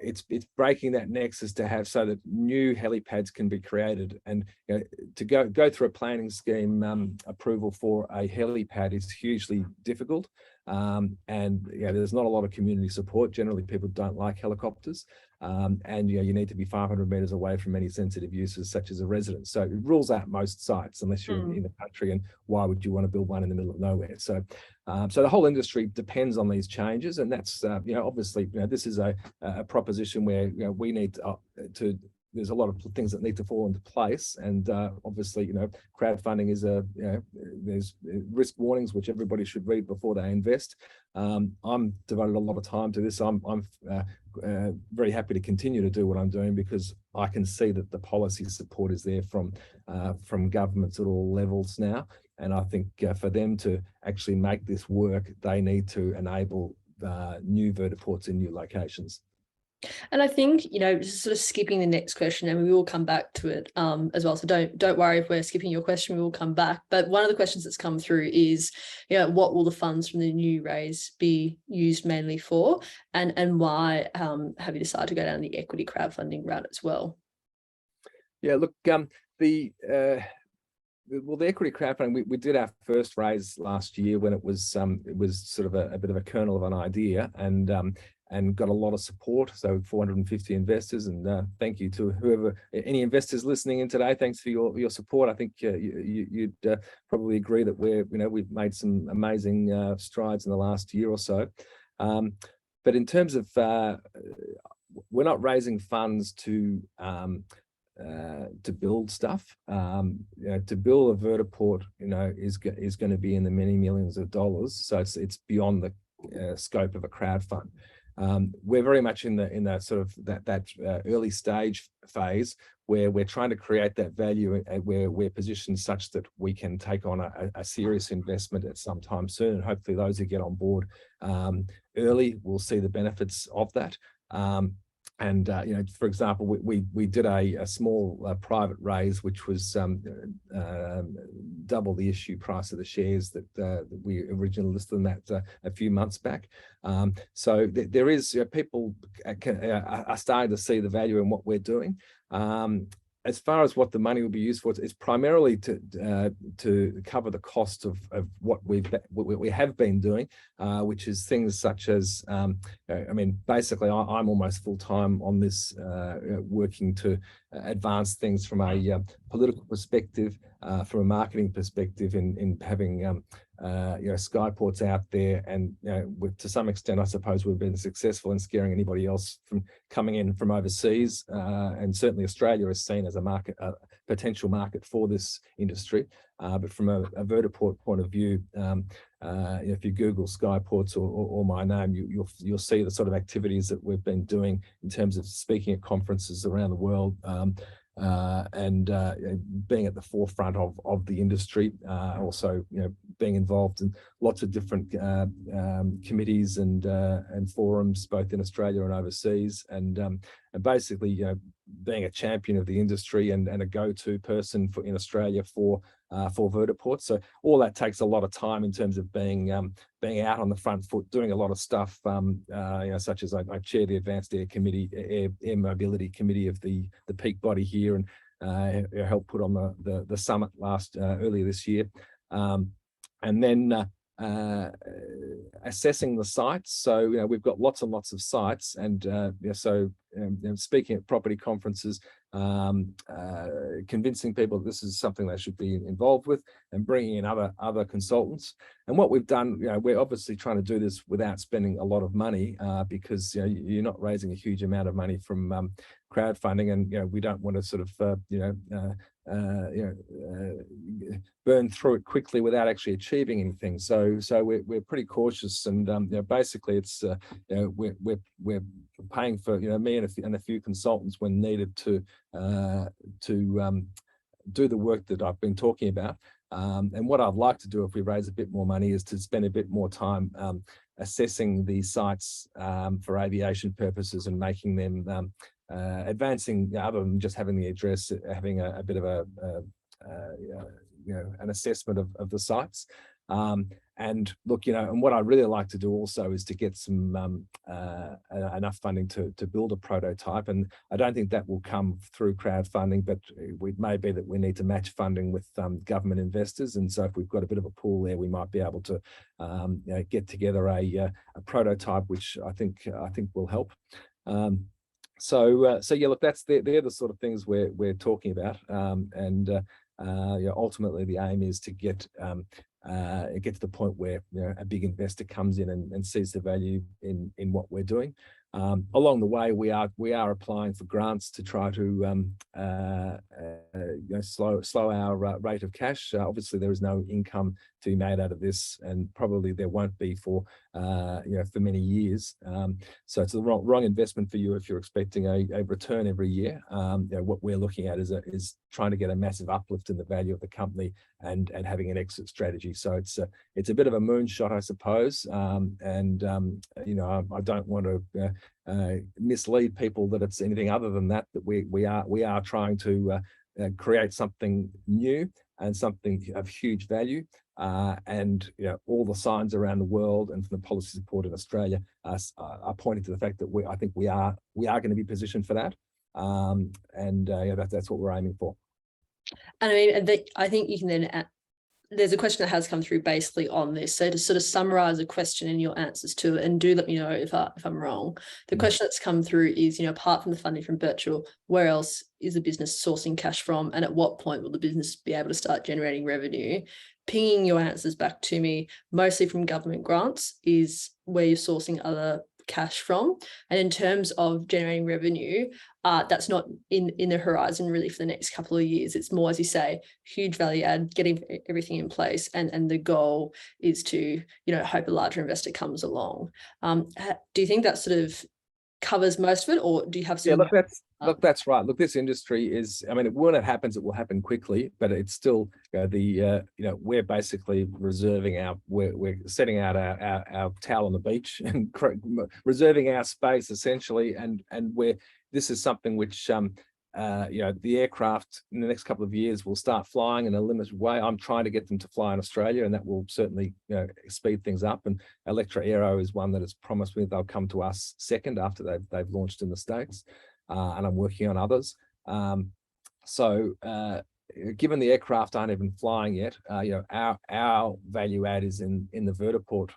It's breaking that nexus to have so that new helipads can be created, and to go through a planning scheme approval for a helipad is hugely difficult, and there's not a lot of community support. Generally, people don't like helicopters, and you need to be 500 meters away from any sensitive uses such as a residence. So it rules out most sites unless you're in the country, and why would you want to build one in the middle of nowhere? So the whole industry depends on these changes, and that's obviously this is a proposition where we need to there's a lot of things that need to fall into place, and obviously crowdfunding is there's risk warnings which everybody should read before they invest. I'm devoted a lot of time to this. I'm very happy to continue to do what I'm doing because I can see that the policy support is there from governments at all levels now. And I think for them to actually make this work, they need to enable new vertiports in new locations. And I think, sort of skipping the next question, and we will come back to it as well. So don't worry if we're skipping your question, we will come back. But one of the questions that's come through is, what will the funds from the new raise be used mainly for? And why have you decided to go down the equity crowdfunding route as well? Yeah, look, the equity crowdfunding, we did our first raise last year when it was sort of a bit of a kernel of an idea, and got a lot of support. So 450 investors, and thank you to any investors listening in today. Thanks for your support. I think you'd probably agree that we've made some amazing strides in the last year or so. But in terms of we're not raising funds to build stuff. To build a vertiport, is going to be in the many millions of dollars. So it's beyond the scope of a crowdfund. We're very much in that sort of that early stage phase where we're trying to create that value, and where we're positioned such that we can take on a serious investment at some time soon. And hopefully those who get on board early will see the benefits of that. For example, we did a small private raise, which was double the issue price of the shares that we originally listed in that a few months back. So there is people are starting to see the value in what we're doing. as far as what the money will be used for, it's primarily to cover the cost of what we have been doing, which is things such as, I mean, basically, I'm almost full time on this, working to advance things from a political perspective, from a marketing perspective, in having Skyportz out there, and to some extent, I suppose we've been successful in scaring anybody else from coming in from overseas, and certainly Australia is seen as a market, a potential market for this industry. But from a vertiport point of view, if you Google Skyportz or my name, you'll see the sort of activities that we've been doing in terms of speaking at conferences around the world, and being at the forefront of the industry, also being involved in lots of different committees and forums, both in Australia and overseas, and basically being a champion of the industry and a go-to person in Australia for vertiports. So all that takes a lot of time in terms of being out on the front foot, doing a lot of stuff, such as I chair the Advanced Air Mobility Committee of the peak body here, and helped put on the summit earlier this year, and then assessing the sites. So we've got lots and lots of sites, and so speaking at property conferences, convincing people that this is something they should be involved with, and bringing in other consultants. And what we've done, we're obviously trying to do this without spending a lot of money, because you're not raising a huge amount of money from crowdfunding, and we don't want to sort of burn through it quickly without actually achieving anything. So we're pretty cautious, and basically it's we're paying for me and a few consultants when needed to do the work that I've been talking about. And what I'd like to do if we raise a bit more money is to spend a bit more time assessing these sites for aviation purposes, and making them advancing, other than just having the address, having a bit of an assessment of the sites. And look, and what I really like to do also is to get some enough funding to build a prototype. And I don't think that will come through crowdfunding, but it may be that we need to match funding with government investors. And so if we've got a bit of a pool there, we might be able to get together a prototype, which I think will help. So yeah, look, they're the sort of things we're talking about, and ultimately the aim is to get to the point where a big investor comes in and sees the value in what we're doing. Along the way, we are applying for grants to try to slow our rate of cash. Obviously, there is no income to be made out of this, and probably there won't be for many years. So it's the wrong investment for you if you're expecting a return every year. What we're looking at is trying to get a massive uplift in the value of the company and having an exit strategy. So it's a bit of a moonshot, I suppose. And I don't want to mislead people that it's anything other than that. That we are trying to create something new and something of huge value. And all the signs around the world and from the policy support in Australia are pointing to the fact that I think we are going to be positioned for that. That's what we're aiming for. And I mean, I think you can then there's a question that has come through basically on this. So to sort of summarize a question in your answers to it, and do let me know if I'm wrong. The question that's come through is, apart from the funding from Birchal, where else is the business sourcing cash from, and at what point will the business be able to start generating revenue? Pinging your answers back to me, mostly from government grants, is where you're sourcing other cash from. And in terms of generating revenue, that's not in the horizon really for the next couple of years. It's more, as you say, huge value add, getting everything in place, and the goal is to hope a larger investor comes along. Do you think that sort of covers most of it, or do you have some? Yeah, that's right. Look, this industry is, I mean, when it happens, it will happen quickly, but it's still we're basically we're setting out our towel on the beach and reserving our space essentially, and this is something which the aircraft in the next couple of years will start flying in a limited way. I'm trying to get them to fly in Australia, and that will certainly speed things up. And Electra Aero is one that has promised me they'll come to us second after they've launched in the States, and I'm working on others. So given the aircraft aren't even flying yet, our value add is in the vertiport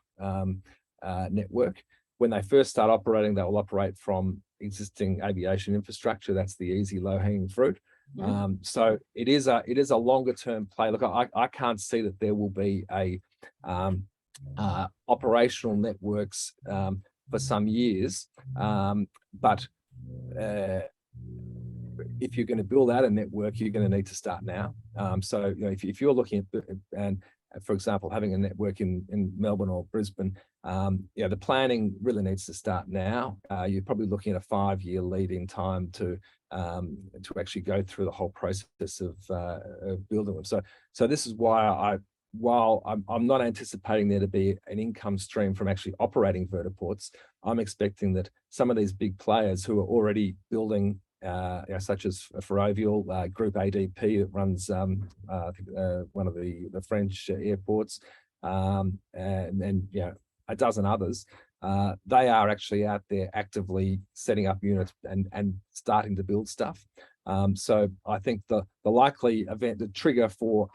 network. When they first start operating, they will operate from existing aviation infrastructure. That's the easy, low-hanging fruit. So it is a longer term play. Look, I can't see that there will be a operational networks for some years, but if you're going to build out a network, you're going to need to start now. So if you're looking at, and for example, having a network in Melbourne or Brisbane, the planning really needs to start now. You're probably looking at a 5-year lead-in time to actually go through the whole process of building them. So this is why while I'm not anticipating there to be an income stream from actually operating vertiports, I'm expecting that some of these big players who are already building, such as Ferrovial, Group ADP that runs I think, one of the French airports, and a dozen others, they are actually out there actively setting up units and starting to build stuff. So I think the likely event, the trigger for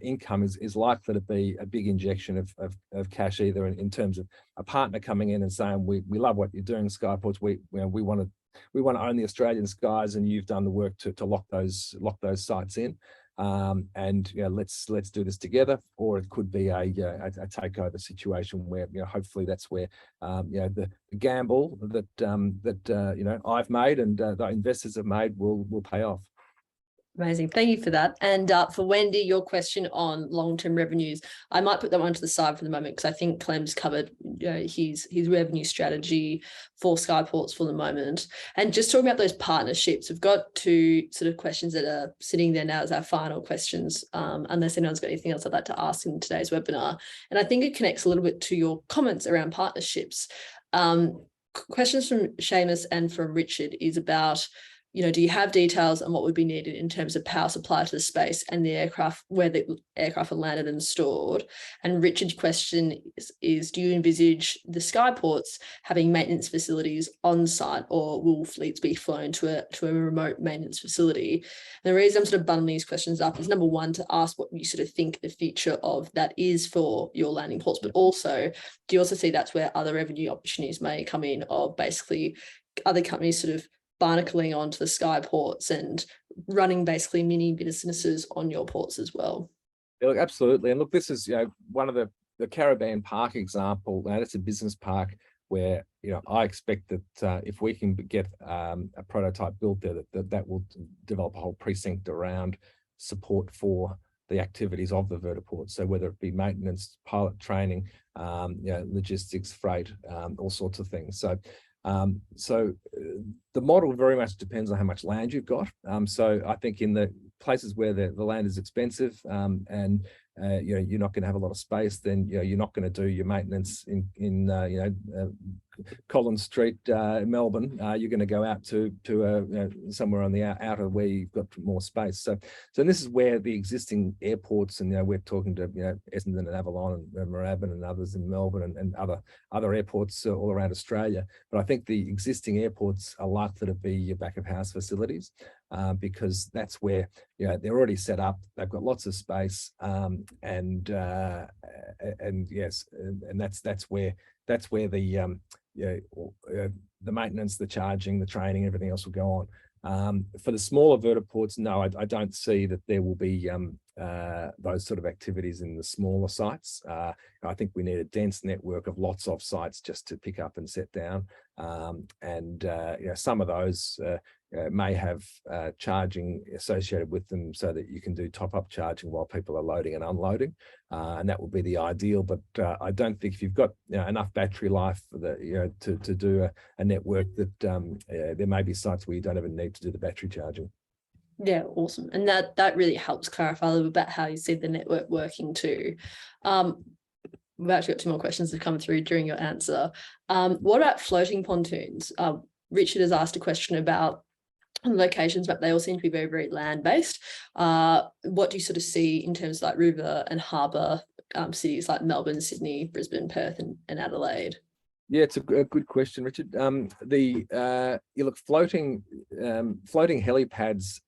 income is likely to be a big injection of cash, either in terms of a partner coming in and saying, we love what you're doing, Skyportz, we want to own the Australian skies, and you've done the work to lock those sites in, and let's do this together. Or it could be a takeover situation where hopefully that's where the gamble that I've made and the investors have made will pay off. Amazing. Thank you for that. And for Wendy, your question on long-term revenues, I might put that one to the side for the moment, because I think Clem's covered his revenue strategy for Skyportz for the moment. And just talking about those partnerships, we've got 2 sort of questions that are sitting there now as our final questions, unless anyone's got anything else I'd like to ask in today's webinar. And I think it connects a little bit to your comments around partnerships. Questions from Seamus and from Richard is about, do you have details on what would be needed in terms of power supply to the space and the aircraft, where the aircraft are landed and stored? And Richard's question is do you envisage the Skyportz having maintenance facilities on site, or will fleets be flown to a remote maintenance facility? And the reason I'm sort of bundling these questions up is, number one, to ask what you sort of think the future of that is for your landing ports, but also, do you also see that's where other revenue opportunities may come in, of basically other companies sort of barnacling onto the Skyportz and running basically mini businesses on your ports as well? Yeah, look, absolutely. And look, this is one of the Caribbean Park example. It's a business park where I expect that if we can get a prototype built there, that will develop a whole precinct around support for the activities of the vertiport. So whether it be maintenance, pilot training, logistics, freight, all sorts of things. So the model very much depends on how much land you've got. So I think in the places where the land is expensive, and you're not going to have a lot of space, then you're not going to do your maintenance in Collins Street, Melbourne. You're going to go out to somewhere on the outer where you've got more space. So this is where the existing airports, and we're talking to Essendon and Avalon and Moorabbin and others in Melbourne and other airports all around Australia. But I think the existing airports are likely to be your back of house facilities, because that's where they're already set up. They've got lots of space, and yes, and that's where the the maintenance, the charging, the training, everything else will go on. For the smaller vertiports, no, I don't see that there will be those sort of activities in the smaller sites. I think we need a dense network of lots of sites just to pick up and set down. And some of those may have charging associated with them, so that you can do top-up charging while people are loading and unloading, and that would be the ideal. But I don't think if you've got enough battery life to do a network, that there may be sites where you don't even need to do the battery charging. Yeah, awesome. And that really helps clarify a little bit about how you see the network working too. We've actually got 2 more questions that come through during your answer. What about floating pontoons? Richard has asked a question about locations, but they all seem to be very, very land-based. What do you sort of see in terms of like river and harbour cities like Melbourne, Sydney, Brisbane, Perth and Adelaide? Yeah, it's a good question, Richard. You look, floating helipads.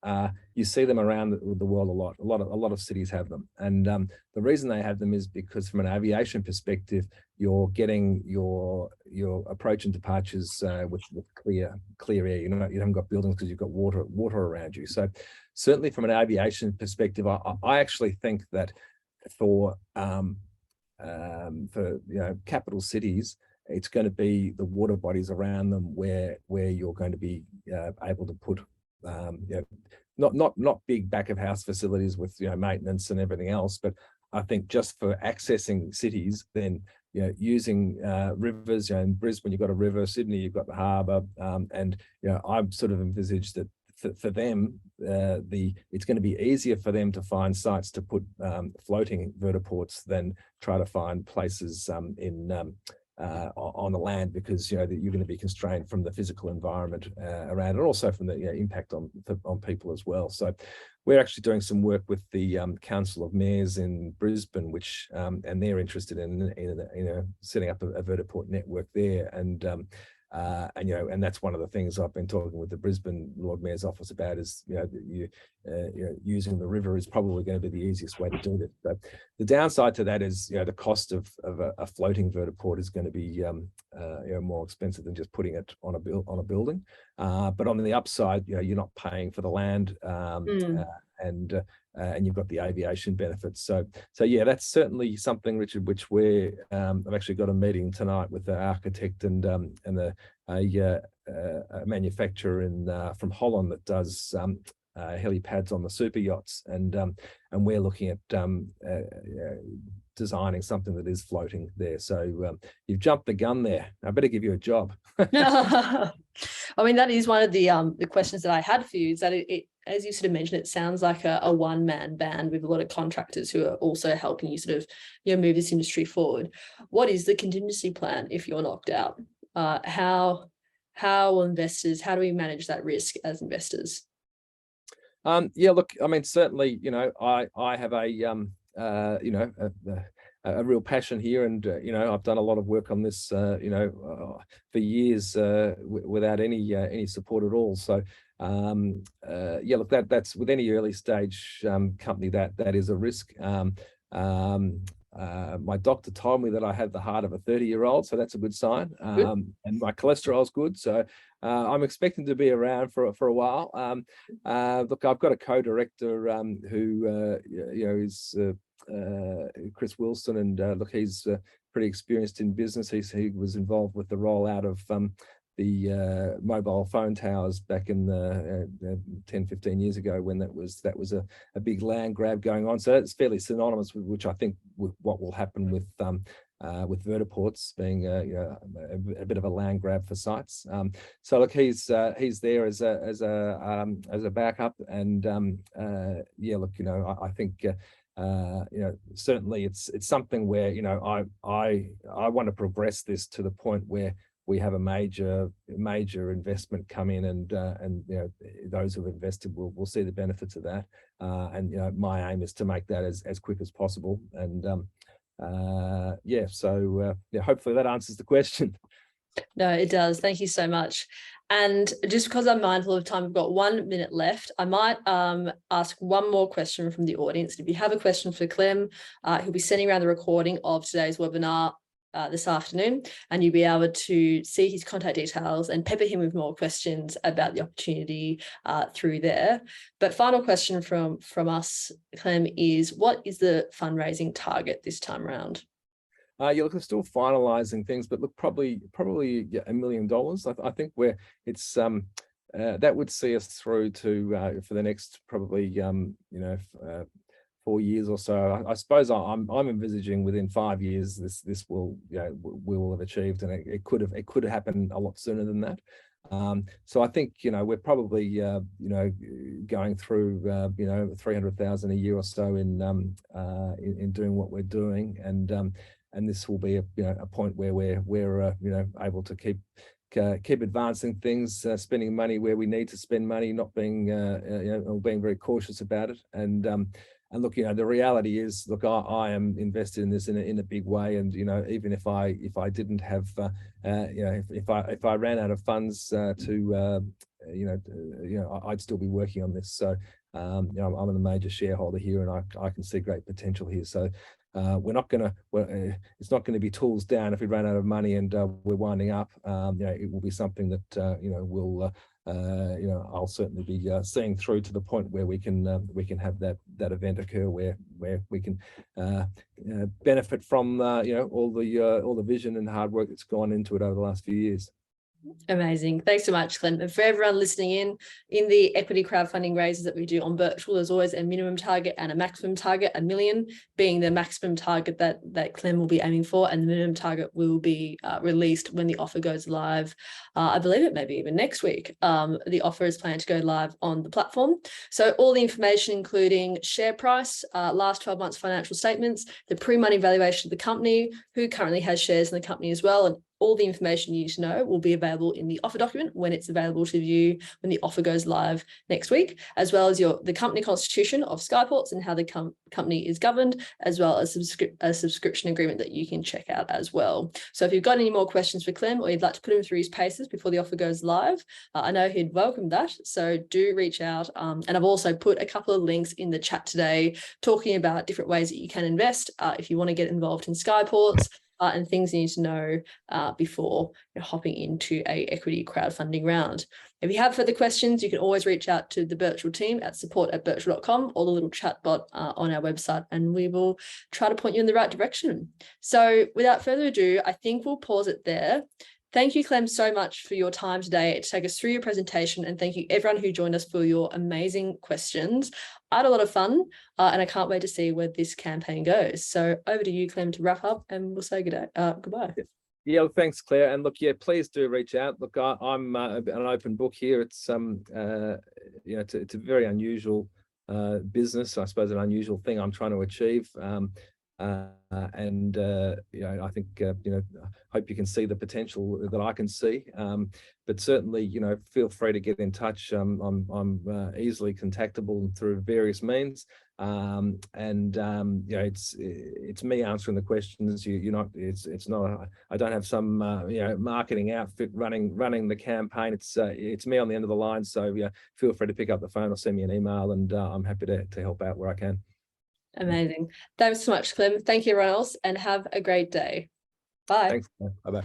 You see them around the world a lot. A lot of cities have them, and the reason they have them is because, from an aviation perspective, you're getting your approach and departures with clear air. You haven't got buildings because you've got water around you. So certainly, from an aviation perspective, I actually think that for capital cities, it's going to be the water bodies around them where you're going to be able to put not big back of house facilities with maintenance and everything else, but I think just for accessing cities, then using rivers. In Brisbane you've got a river, Sydney you've got the harbour, and I've sort of envisaged that for them, it's going to be easier for them to find sites to put floating vertiports than try to find places on the land, because you're going to be constrained from the physical environment around, and also from the impact on people as well. So we're actually doing some work with the Council of Mayors in Brisbane, which and they're interested in setting up a vertiport network there, and that's one of the things I've been talking with the Brisbane Lord Mayor's office about, is using the river is probably going to be the easiest way to do it. So the downside to that is the cost of a floating vertiport is going to be more expensive than just putting it on a building. But on the upside, you're not paying for the land, and you've got the aviation benefits. So yeah, that's certainly something, Richard, which I've actually got a meeting tonight with the architect and a manufacturer from Holland that does helipads on the super yachts, and we're looking at designing something that is floating there. So you've jumped the gun there. I better give you a job. I mean, that is one of the questions that I had for you, is that it as you sort of mentioned, it sounds like a one-man band with a lot of contractors who are also helping you sort of move this industry forward. What is the contingency plan if you're knocked out? How investors, how do we manage that risk as investors? Yeah, look, I mean, certainly, I have a real passion here, and I've done a lot of work on this for years without any support at all. So yeah, look, that's with any early stage company, that is a risk. My doctor told me that I had the heart of a 30-year-old, so that's a good sign. And my cholesterol's good, so I'm expecting to be around for a while. Look, I've got a co-director who is Chris Wilson, and look, he's pretty experienced in business. He was involved with the rollout of the mobile phone towers back in 10-15 years ago, when that was a big land grab going on. So it's fairly synonymous with, which I think, with what will happen with vertiports being a bit of a land grab for sites. So look, he's there as a backup, and yeah, look, I think certainly it's something where I want to progress this to the point where we have a major investment come in, and those who've invested will see the benefits of that. And my aim is to make that as quick as possible. And yeah, so yeah, hopefully that answers the question. No, it does. Thank you so much. And just because I'm mindful of time, we've got 1 minute left. I might ask one more question from the audience. If you have a question for Clem, he'll be sending around the recording of today's webinar this afternoon, and you'll be able to see his contact details and pepper him with more questions about the opportunity through there. But final question from us, Clem, is what is the fundraising target this time around? Yeah, look, we're still finalising things, but look, probably $1 million. I think that would see us through to for the next probably 4 years or so. I suppose I'm envisaging within 5 years this will we will have achieved, and it could have happened a lot sooner than that. So I think we're probably going through 300,000 a year or so in doing what we're doing, and this will be a point where we're able to keep advancing things, spending money where we need to spend money, not being being very cautious about it, and And look, the reality is, look, I am invested in this in a big way, and even if I didn't have, if I ran out of funds I'd still be working on this. So I'm a major shareholder here, and I can see great potential here. So we're not going to. It's not going to be tools down if we run out of money and we're winding up. It will be something that will. I'll certainly be seeing through to the point where we can have that event occur where we can benefit from all the vision and hard work that's gone into it over the last few years. Amazing. Thanks so much, Clint. And for everyone listening in the equity crowdfunding raises that we do on Birchal, there's always a minimum target and a maximum target, $1 million being the maximum target that Clint will be aiming for, and the minimum target will be released when the offer goes live. I believe it may be even next week. The offer is planned to go live on the platform. So all the information, including share price, last 12 months financial statements, the pre-money valuation of the company, who currently has shares in the company as well, and all the information you need to know will be available in the offer document when it's available to view when the offer goes live next week, as well as the company constitution of Skyportz and how the company is governed, as well as a subscription agreement that you can check out as well. So if you've got any more questions for Clem, or you'd like to put him through his paces before the offer goes live, I know he'd welcome that. So do reach out. And I've also put a couple of links in the chat today talking about different ways that you can invest if you want to get involved in Skyportz. And things you need to know before hopping into a equity crowdfunding round. If you have further questions, you can always reach out to the Birchal team at support@birchal.com, or the little chat bot on our website, and we will try to point you in the right direction. So without further ado, I think we'll pause it there. Thank you, Clem, so much for your time today to take us through your presentation, and thank you everyone who joined us for your amazing questions. I had a lot of fun, and I can't wait to see where this campaign goes. So over to you, Clem, to wrap up, and we'll say goodbye. Yeah, thanks, Claire. And look, yeah, please do reach out. Look, I'm an open book here. It's it's a very unusual business, I suppose, an unusual thing I'm trying to achieve. I think hope you can see the potential that I can see, but certainly feel free to get in touch. I'm easily contactable through various means, it's me answering the questions. It's not I don't have some marketing outfit running the campaign. It's me on the end of the line, so feel free to pick up the phone or send me an email, and I'm happy to help out where I can. Amazing. Thanks so much, Clem. Thank you, everyone else, and have a great day. Bye. Thanks. Bye-bye.